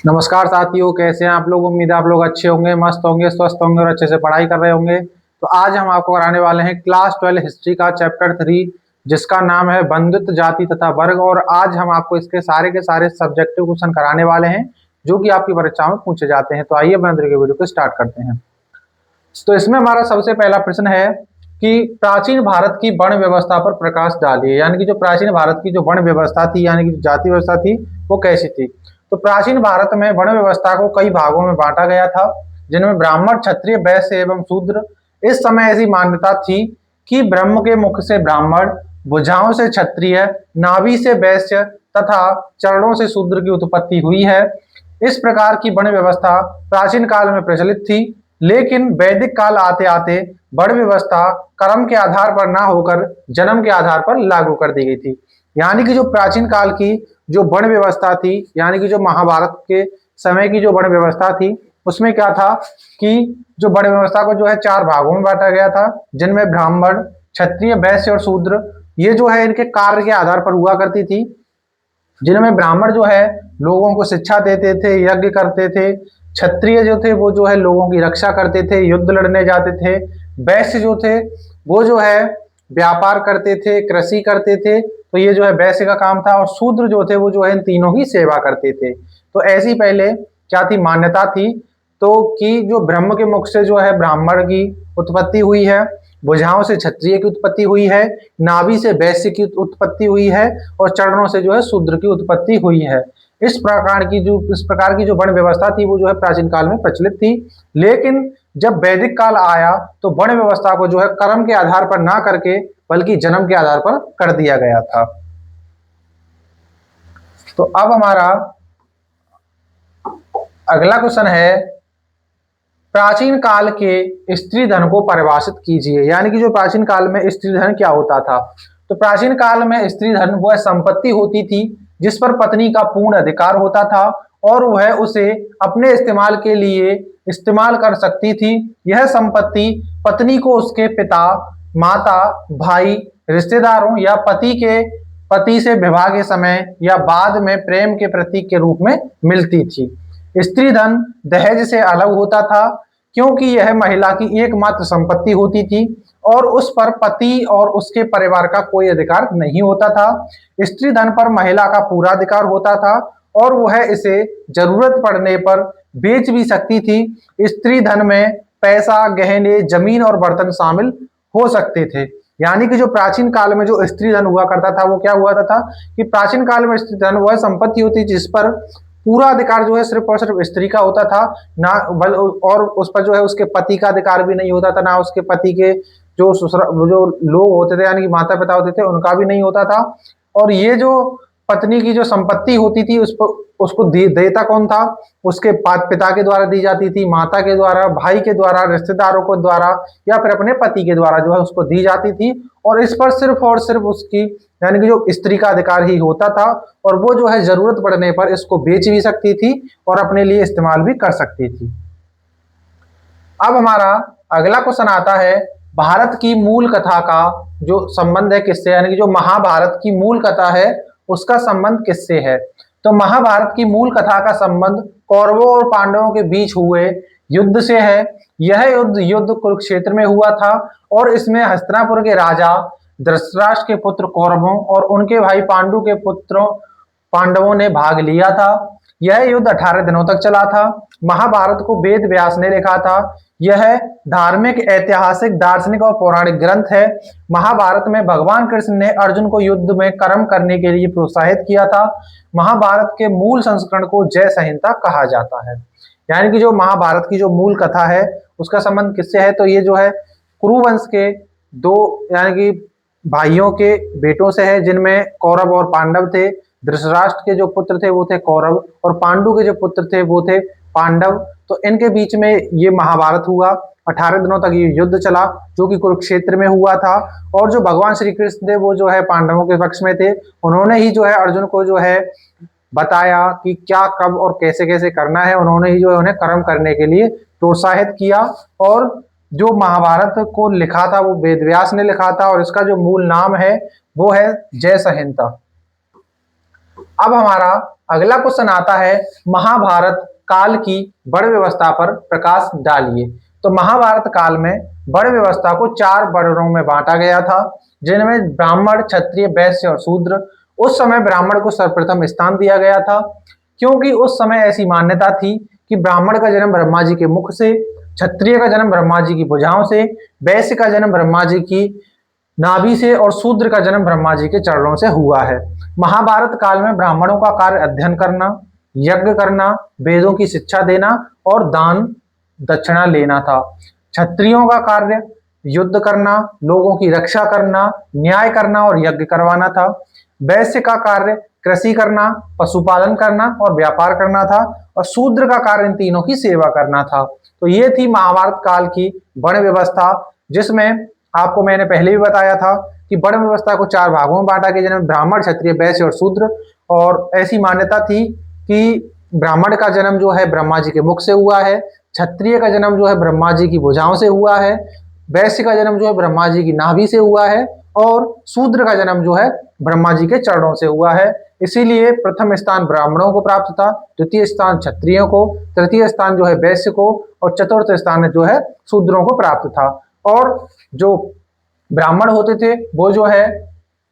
नमस्कार साथियों, कैसे हैं आप लोग। उम्मीद है आप लोग अच्छे होंगे, मस्त होंगे, स्वस्थ होंगे और अच्छे से पढ़ाई कर रहे होंगे। तो आज हम आपको कराने वाले हैं क्लास 12 हिस्ट्री का चैप्टर 3, जिसका नाम है बंधुत्व, जाति तथा वर्ग। और आज हम आपको इसके सारे के सारे सब्जेक्टिव क्वेश्चन कराने वाले हैं जो कि आपकी परीक्षाओं में पूछे जाते हैं। तो आइए बंद के वीडियो को स्टार्ट करते हैं। तो इसमें हमारा सबसे पहला प्रश्न है कि प्राचीन भारत की वर्ण व्यवस्था पर प्रकाश डालिए। यानी कि जो प्राचीन भारत की जो वर्ण व्यवस्था थी, यानी कि जाति व्यवस्था थी, वो कैसी थी। तो प्राचीन भारत में वर्ण व्यवस्था को कई भागों में बांटा गया था, जिनमें ब्राह्मण, क्षत्रिय, वैश्य एवं शूद्र। इस समय ऐसी मान्यता थी कि ब्रह्म के मुख से ब्राह्मण, भुजाओं से क्षत्रिय, नाभि से वैश्य तथा चरणों से शूद्र की उत्पत्ति हुई है। इस प्रकार की वर्ण व्यवस्था प्राचीन काल में प्रचलित थी, लेकिन वैदिक काल आते आते वर्ण व्यवस्था कर्म के आधार पर ना होकर जन्म के आधार पर लागू कर दी गई थी। यानी कि जो प्राचीन काल की जो वर्ण व्यवस्था थी, यानी कि जो महाभारत के समय की जो वर्ण व्यवस्था थी, उसमें क्या था कि जो वर्ण व्यवस्था को जो है 4 भागों में बांटा गया था, जिनमें ब्राह्मण, क्षत्रिय, वैश्य और शूद्र, ये जो है इनके कार्य के आधार पर हुआ करती थी। जिनमें ब्राह्मण जो है लोगों को शिक्षा देते थे, यज्ञ करते थे। क्षत्रिय जो थे वो जो है लोगों की रक्षा करते थे, युद्ध लड़ने जाते थे। वैश्य जो थे वो जो है व्यापार करते थे, कृषि करते थे। तो ये जो है वैश्य का काम था। और शूद्र जो थे वो जो है इन तीनों की सेवा करते थे। तो ऐसी पहले क्या थी, मान्यता थी। तो कि जो ब्रह्म के मुख से जो है ब्राह्मण की उत्पत्ति हुई है, भुजाओं से क्षत्रिय की उत्पत्ति हुई है, नाभि से वैश्य की उत्पत्ति हुई है और चरणों से जो है शूद्र की उत्पत्ति हुई है। इस प्रकार की जो वर्ण व्यवस्था थी वो जो है प्राचीन काल में प्रचलित थी। लेकिन जब वैदिक काल आया तो वर्ण व्यवस्था को जो है कर्म के आधार पर ना करके बल्कि जन्म के आधार पर कर दिया गया था। तो अब हमारा अगला क्वेश्चन है, प्राचीन काल के स्त्री धन को परिभाषित कीजिए। यानी कि जो प्राचीन काल में स्त्री धन क्या होता था। तो प्राचीन काल में स्त्री धन वह संपत्ति होती थी जिस पर पत्नी का पूर्ण अधिकार होता था और वह उसे अपने इस्तेमाल के लिए इस्तेमाल कर सकती थी। यह संपत्ति पत्नी को उसके पिता, माता, भाई, रिश्तेदारों या पति से विवाह के समय या बाद में प्रेम के प्रतीक के रूप में मिलती थी। स्त्री धन दहेज से अलग होता था क्योंकि यह महिला की एकमात्र संपत्ति होती थी और उस पर पति और उसके परिवार का कोई अधिकार नहीं होता था। स्त्री धन पर महिला का पूरा अधिकार होता था और वह इसे जरूरत पड़ने पर बेच भी सकती थी। स्त्री धन में पैसा, गहने, जमीन और बर्तन शामिल हो सकते थे। यानी कि जो प्राचीन काल में जो स्त्री धन हुआ करता था वो क्या हुआ था कि प्राचीन काल में स्त्री धन वह संपत्ति होती जिस पर पूरा अधिकार जो है सिर्फ और सिर्फ स्त्री का होता था ना, और उस पर जो है उसके पति का अधिकार भी नहीं होता था, ना उसके पति के जो जो लोग होते थे यानी कि माता पिता होते थे उनका भी नहीं होता था। और ये जो पत्नी की जो संपत्ति होती थी उसको देता कौन था, उसके पिता के द्वारा दी जाती थी, माता के द्वारा, भाई के द्वारा, रिश्तेदारों के द्वारा या फिर अपने पति के द्वारा जो है उसको दी जाती थी। और इस पर सिर्फ और सिर्फ उसकी यानी कि जो स्त्री का अधिकार ही होता था और वो जो है जरूरत पड़ने पर इसको बेच भी सकती थी और अपने लिए इस्तेमाल भी कर सकती थी। अब हमारा अगला क्वेश्चन आता है, भारत की मूल कथा का जो संबंध है किससे, यानी कि जो महाभारत की मूल कथा है उसका संबंध किससे है। तो महाभारत की मूल कथा का संबंध कौरवों और पांडवों के बीच हुए युद्ध से है। यह युद्ध कुरुक्षेत्र में हुआ था और इसमें हस्तिनापुर के राजा धृतराष्ट्र के पुत्र कौरवों और उनके भाई पांडु के पुत्रों पांडवों ने भाग लिया था। यह युद्ध 18 दिनों तक चला था। महाभारत को वेद व्यास ने लिखा था। यह धार्मिक, ऐतिहासिक, दार्शनिक और पौराणिक ग्रंथ है। महाभारत में भगवान कृष्ण ने अर्जुन को युद्ध में कर्म करने के लिए प्रोत्साहित किया था। महाभारत के मूल संस्करण को जय संहिता कहा जाता है। यानी कि जो महाभारत की जो मूल कथा है उसका संबंध किससे है, तो ये जो है कुरुवंश के 2 यानी कि भाइयों के बेटों से है, जिनमें कौरव और पांडव थे। धृतराष्ट्र के जो पुत्र थे वो थे कौरव और पांडु के जो पुत्र थे वो थे पांडव। तो इनके बीच में ये महाभारत हुआ। 18 दिनों तक ये युद्ध चला जो कि कुरुक्षेत्र में हुआ था। और जो भगवान श्री कृष्ण थे वो जो है पांडवों के पक्ष में थे। उन्होंने ही जो है अर्जुन को जो है बताया कि क्या, कब और कैसे कैसे करना है। उन्होंने ही जो है उन्हें कर्म करने के लिए प्रोत्साहित किया। और जो महाभारत को लिखा था वो वेद व्यास ने लिखा था और इसका जो मूल नाम है वो है जय संहिता। अब हमारा अगला क्वेश्चन आता है महाभारत काल की वर्ण व्यवस्था पर प्रकाश डालिए। तो महाभारत काल में वर्ण व्यवस्था को 4 वर्णों में बांटा गया था, जिनमें ब्राह्मण, क्षत्रिय, वैश्य और शूद्र। उस समय ब्राह्मण को सर्वप्रथम स्थान दिया गया था, क्योंकि उस समय ऐसी मान्यता थी कि ब्राह्मण का जन्म ब्रह्मा जी के मुख से, क्षत्रिय का जन्म ब्रह्मा जी की भुजाओं से, वैश्य का जन्म ब्रह्मा जी की नाभि से और शूद्र का जन्म ब्रह्मा जी के चरणों से हुआ है। महाभारत काल में ब्राह्मणों का कार्य अध्ययन करना, यज्ञ करना, वेदों की शिक्षा देना और दान दक्षिणा लेना था। क्षत्रियों का कार्य युद्ध करना, लोगों की रक्षा करना, न्याय करना और यज्ञ करवाना था। वैश्य का कार्य कृषि करना, पशुपालन करना और व्यापार करना था। और शूद्र का कार्य इन तीनों की सेवा करना था। तो ये थी महाभारत काल की वर्ण व्यवस्था, जिसमें आपको मैंने पहले भी बताया था कि वर्ण व्यवस्था को 4 भागों में बांटा गया, जिनमें ब्राह्मण, क्षत्रिय, वैश्य और शूद्र। और ऐसी मान्यता थी कि ब्राह्मण का जन्म जो है ब्रह्मा जी के मुख से हुआ है, क्षत्रिय का जन्म जो है ब्रह्मा जी की भुजाओं से हुआ है, वैश्य का जन्म जो है ब्रह्मा जी की नाभि से हुआ है और शूद्र का जन्म जो है ब्रह्मा जी के चरणों से हुआ है। इसीलिए प्रथम स्थान ब्राह्मणों को प्राप्त था, द्वितीय स्थान क्षत्रियों को, तृतीय स्थान जो है वैश्य को और चतुर्थ स्थान जो है शूद्रों को प्राप्त था। और जो ब्राह्मण होते थे वो जो है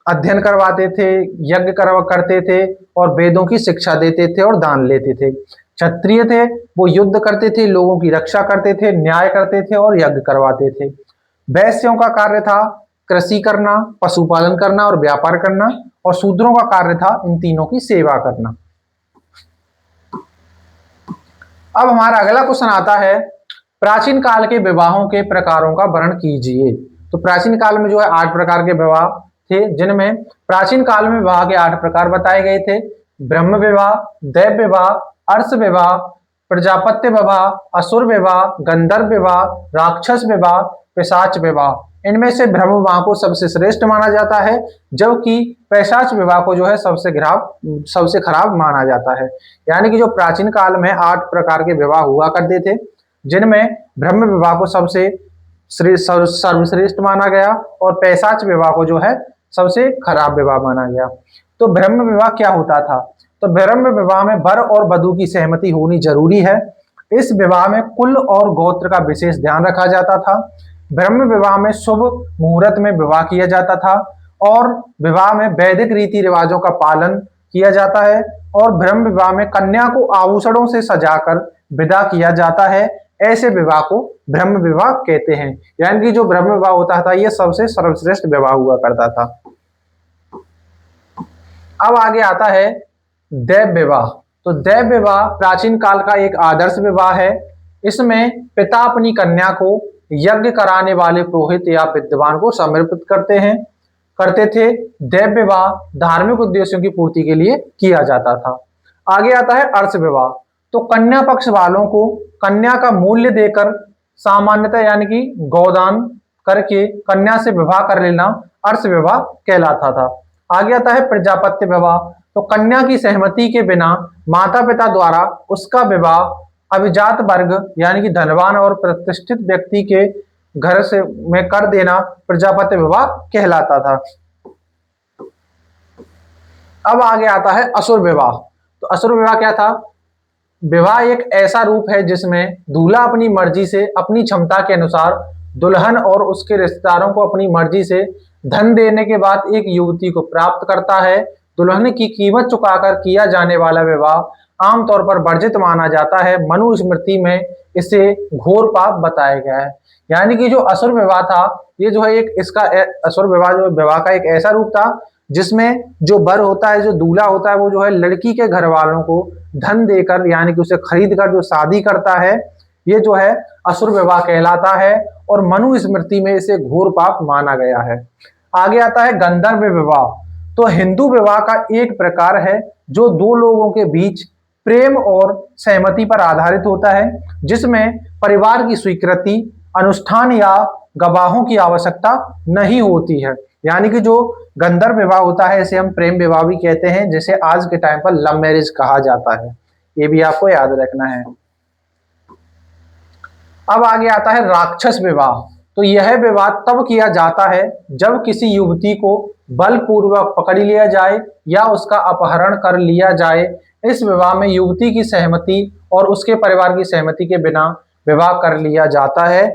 अध्ययन करवाते थे, यज्ञ करते थे और वेदों की शिक्षा देते थे और दान लेते थे। क्षत्रिय थे वो युद्ध करते थे, लोगों की रक्षा करते थे, न्याय करते थे और यज्ञ करवाते थे। वैश्यों का कार्य था कृषि करना, पशुपालन करना और व्यापार करना। और शूद्रों का कार्य था इन तीनों की सेवा करना। अब हमारा अगला क्वेश्चन आता है प्राचीन काल के विवाहों के प्रकारों का वर्णन कीजिए। तो प्राचीन काल में जो है 8 प्रकार के विवाह थे, जिनमें प्राचीन काल में विवाह के 8 प्रकार बताए गए थे। ब्रह्म विवाह, दैव विवाह, अर्ष विवाह, प्रजापत्य विवाह, असुर विवाह, गंधर्व विवाह, राक्षस विवाह, पिशाच विवाह। इनमें से ब्रह्म विवाह को सबसे श्रेष्ठ माना जाता है, जबकि पिशाच विवाह को जो है सबसे खराब माना जाता है। यानी कि जो प्राचीन काल में 8 प्रकार के विवाह हुआ करते थे, जिनमें ब्रह्म विवाह को सबसे सर्वश्रेष्ठ माना गया और पिशाच विवाह को जो है सबसे खराब विवाह माना गया। तो ब्रह्म विवाह क्या होता था? तो ब्रह्म विवाह में वर और वधू की सहमति होनी जरूरी है। इस विवाह में कुल और गोत्र का विशेष ध्यान रखा जाता था। ब्रह्म विवाह में शुभ मुहूर्त में विवाह किया जाता था और विवाह में वैदिक रीति रिवाजों का पालन किया जाता है। और ब्रह्म विवाह में कन्या को आभूषणों से सजाकर विदा किया जाता है। ऐसे विवाह को ब्रह्म विवाह कहते हैं। यानी कि जो ब्रह्म विवाह होता था यह सबसे सर्वश्रेष्ठ विवाह हुआ करता था। अब आगे आता है दैव विवाह। तो दैव विवाह प्राचीन काल का एक आदर्श विवाह है। इसमें पिता अपनी कन्या को यज्ञ कराने वाले पुरोहित या विद्वान को समर्पित करते थे। दैव विवाह धार्मिक उद्देश्यों की पूर्ति के लिए किया जाता था। आगे आता है अर्ष विवाह। तो कन्या पक्ष वालों को कन्या का मूल्य देकर सामान्यतः यानी कि गोदान करके कन्या से विवाह कर लेना अर्ष विवाह कहलाता था। आगे आता है प्रजापत्य विवाह। तो कन्या की सहमति के बिना माता पिता द्वारा उसका विवाह अभिजात वर्ग यानी कि धनवान और प्रतिष्ठित व्यक्ति के घर से में कर देना प्रजापत्य विवाह कहलाता था। अब आगे आता है असुर विवाह। तो असुर विवाह क्या था? विवाह एक ऐसा रूप है जिसमें दूल्हा अपनी मर्जी से अपनी क्षमता के अनुसार दुल्हन और उसके रिश्तेदारों को अपनी मर्जी से धन देने के बाद एक युवती को प्राप्त करता है। दुल्हन की कीमत चुकाकर किया जाने वाला विवाह आमतौर पर वर्जित माना जाता है। मनुस्मृति में इसे घोर पाप बताया गया है। यानी कि जो असुर विवाह था ये जो है असुर विवाह जो विवाह का एक ऐसा रूप था जिसमें जो वर होता है, जो दूल्हा होता है, वो जो है लड़की के घर वालों को धन देकर यानी कि उसे खरीद कर जो शादी करता है, ये जो है असुर विवाह कहलाता है और मनुस्मृति में इसे घोर पाप माना गया है। आगे आता है गंधर्व विवाह। तो हिंदू विवाह का एक प्रकार है जो 2 लोगों के बीच प्रेम और सहमति पर आधारित होता है, जिसमें परिवार की स्वीकृति, अनुष्ठान या गवाहों की आवश्यकता नहीं होती है। यानी कि जो गंधर्व विवाह होता है इसे हम प्रेम विवाह भी कहते हैं, जिसे आज के टाइम पर लव मैरिज कहा जाता है। ये भी आपको याद रखना है। अब आगे आता है राक्षस विवाह। तो यह विवाह तब किया जाता है जब किसी युवती को बलपूर्वक पकड़ लिया जाए या उसका अपहरण कर लिया जाए इस विवाह में युवती की सहमति और उसके परिवार की सहमति के बिना विवाह कर लिया जाता है।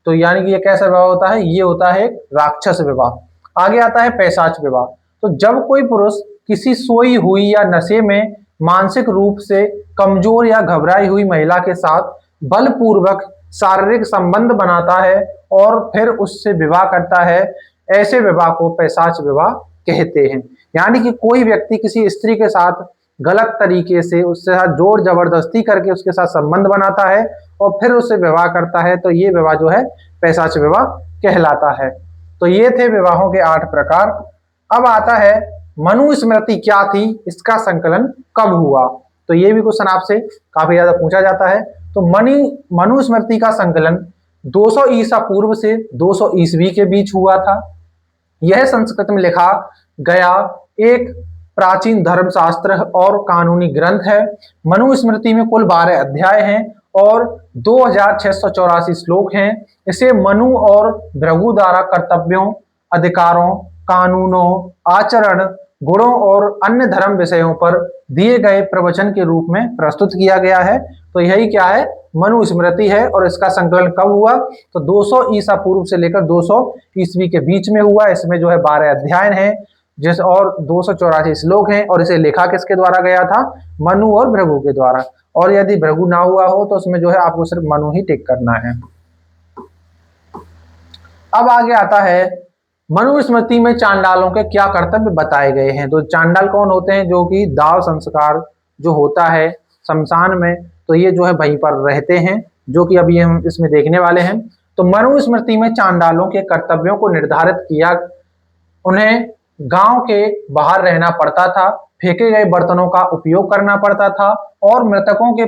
तो यानी कि ये कैसा विवाह होता है, ये होता है राक्षस विवाह। आगे आता है पैशाच विवाह। तो जब कोई पुरुष किसी सोई हुई या नशे में मानसिक रूप से कमजोर या घबराई हुई महिला के साथ बलपूर्वक शारीरिक संबंध बनाता है और फिर उससे विवाह करता है, ऐसे विवाह को पैशाच विवाह कहते हैं। यानी कि कोई व्यक्ति किसी स्त्री के साथ गलत तरीके से उससे साथ जोर जबरदस्ती करके उसके साथ संबंध बनाता है और फिर उससे विवाह करता है, तो ये विवाह जो है पैशाच विवाह कहलाता है। तो ये थे विवाहों के 8 प्रकार। अब आता है मनुस्मृति क्या थी, इसका संकलन कब हुआ। तो ये भी क्वेश्चन आपसे काफी ज्यादा पूछा जाता है। तो मनुस्मृति का संकलन 200 ईसा पूर्व से 200 ईसवी के बीच हुआ था। यह संस्कृत में लिखा गया एक प्राचीन धर्मशास्त्र और कानूनी ग्रंथ है। मनुस्मृति में कुल 12 अध्याय हैं और 2684 श्लोक हैं। इसे मनु और भृगु द्वारा कर्तव्यों, अधिकारों, कानूनों, आचरण, गुणों और अन्य धर्म विषयों पर दिए गए प्रवचन के रूप में प्रस्तुत किया गया है। तो यही क्या है, मनुस्मृति है। और इसका संकलन कब हुआ, तो 200 ईसा पूर्व से लेकर 200 ईस्वी के बीच में हुआ। इसमें जो है 12 अध्याय हैं जिस और 284 श्लोक हैं। और इसे लिखा किसके द्वारा गया था, मनु और भृगु के द्वारा। और यदि भृगु ना हुआ हो तो उसमें जो है आपको सिर्फ मनु ही टिक करना है। अब आगे आता है मनुस्मृति में चांडालों के क्या कर्तव्य बताए गए हैं। तो चांडाल कौन होते हैं, जो कि दाह संस्कार जो होता है शमशान में, तो ये जो है वहीं पर रहते हैं, जो कि अभी हम इसमें देखने वाले हैं। तो मनुस्मृति में चांडालों के कर्तव्यों को निर्धारित किया। उन्हें गांव के बाहर रहना पड़ता था, फेंके गए बर्तनों का उपयोग करना पड़ता था और मृतकों के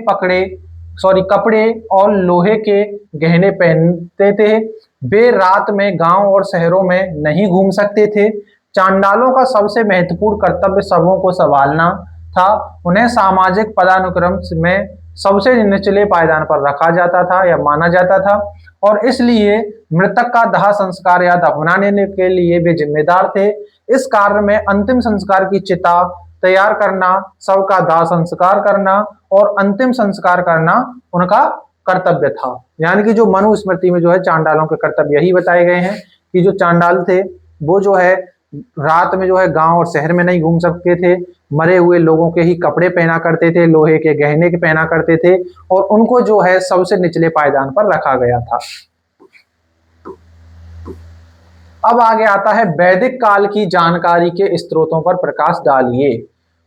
कपड़े और लोहे के गहने पहनते थे। वे रात में गांव और शहरों में नहीं घूम सकते थे। चांडालों का सबसे महत्वपूर्ण कर्तव्य शवों को संभालना था। उन्हें सामाजिक पदानुक्रम में सबसे निचले पायदान पर रखा जाता था या माना जाता था और इसलिए मृतक का दाह संस्कार या दफनाने के लिए वे जिम्मेदार थे। इस कार्य में अंतिम संस्कार की चिता तैयार करना, शव का दाह संस्कार करना और अंतिम संस्कार करना उनका कर्तव्य था। यानी कि जो मनुस्मृति में जो है चांडालों के कर्तव्य यही बताए गए हैं कि जो चांडाल थे वो जो है रात में जो है गांव और शहर में नहीं घूम सकते थे, मरे हुए लोगों के ही कपड़े पहना करते थे, लोहे के गहने के पहना करते थे और उनको जो है सबसे निचले पायदान पर रखा गया था। अब आगे आता है वैदिक काल की जानकारी के स्रोतों पर प्रकाश डालिए।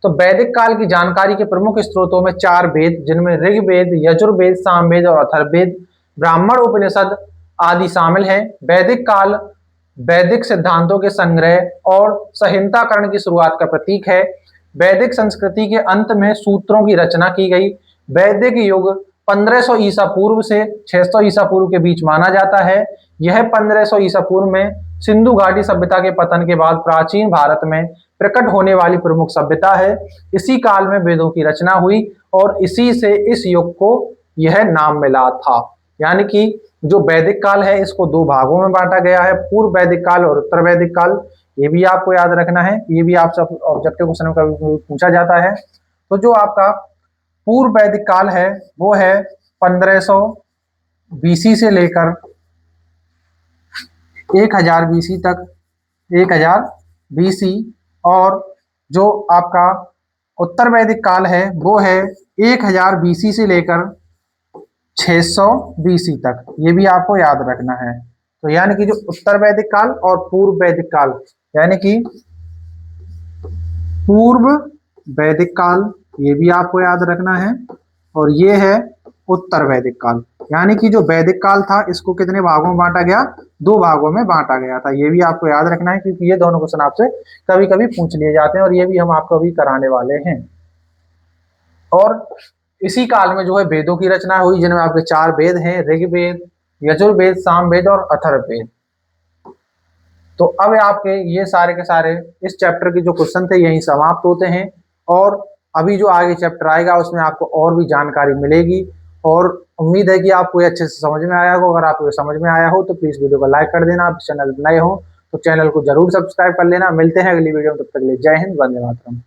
तो वैदिक काल की जानकारी के प्रमुख स्रोतों में 4 वेद, जिनमें ऋग्वेद, यजुर्वेद, सामवेद और अथर्ववेद, ब्राह्मण, उपनिषद आदि शामिल हैं। वैदिक काल वैदिक सिद्धांतों के संग्रह और संहिताकरण की शुरुआत का प्रतीक है। वैदिक संस्कृति के अंत में सूत्रों की रचना की गई। वैदिक युग 1500 ईसा पूर्व से 600 ईसा पूर्व के बीच माना जाता है। यह 1500 ईसा पूर्व में सिंधु घाटी सभ्यता के पतन के बाद प्राचीन भारत में प्रकट होने वाली प्रमुख सभ्यता है। इसी काल में वेदों की रचना हुई और इसी से इस युग को यह नाम मिला था। यानी कि जो वैदिक काल है इसको 2 भागों में बांटा गया है, पूर्व वैदिक काल और उत्तर वैदिक काल। ये भी आपको याद रखना है, ये भी आपसे ऑब्जेक्टिव क्वेश्चन में पूछा जाता है। तो जो आपका पूर्व वैदिक काल है वो है 1500 बीसी से लेकर 1000 बीसी तक, 1000 बीसी। और जो आपका उत्तर वैदिक काल है वो है 1000 बीसी से लेकर 600 बीसी तक। ये भी आपको याद रखना है। तो यानी कि जो उत्तर वैदिक काल और पूर्व वैदिक काल, यानी कि पूर्व वैदिक काल, ये भी आपको याद रखना है। और ये है उत्तर वैदिक काल। यानी कि जो वैदिक काल था इसको कितने भागों में बांटा गया, 2 भागों में बांटा गया था। ये भी आपको याद रखना है क्योंकि ये दोनों क्वेश्चन आपसे कभी कभी पूछ लिए जाते हैं और ये भी हम आपको अभी कराने वाले हैं। और इसी काल में जो है वेदों की रचना हुई, जिनमें आपके 4 वेद हैं, ऋग्वेद, यजुर्वेद, सामवेद और अथर्ववेद। तो अब आपके ये सारे के सारे इस चैप्टर के जो क्वेश्चन थे यही समाप्त होते हैं। और अभी जो आगे चैप्टर आएगा उसमें आपको और भी जानकारी मिलेगी और उम्मीद है कि आपको ये अच्छे से समझ में आया हो। अगर आपको समझ में आया हो तो प्लीज वीडियो को लाइक कर देना। आप चैनल नए हो तो चैनल को जरूर सब्सक्राइब कर लेना। मिलते हैं अगली वीडियो में, तब तक के लिए जय हिंद, वंदे मातरम।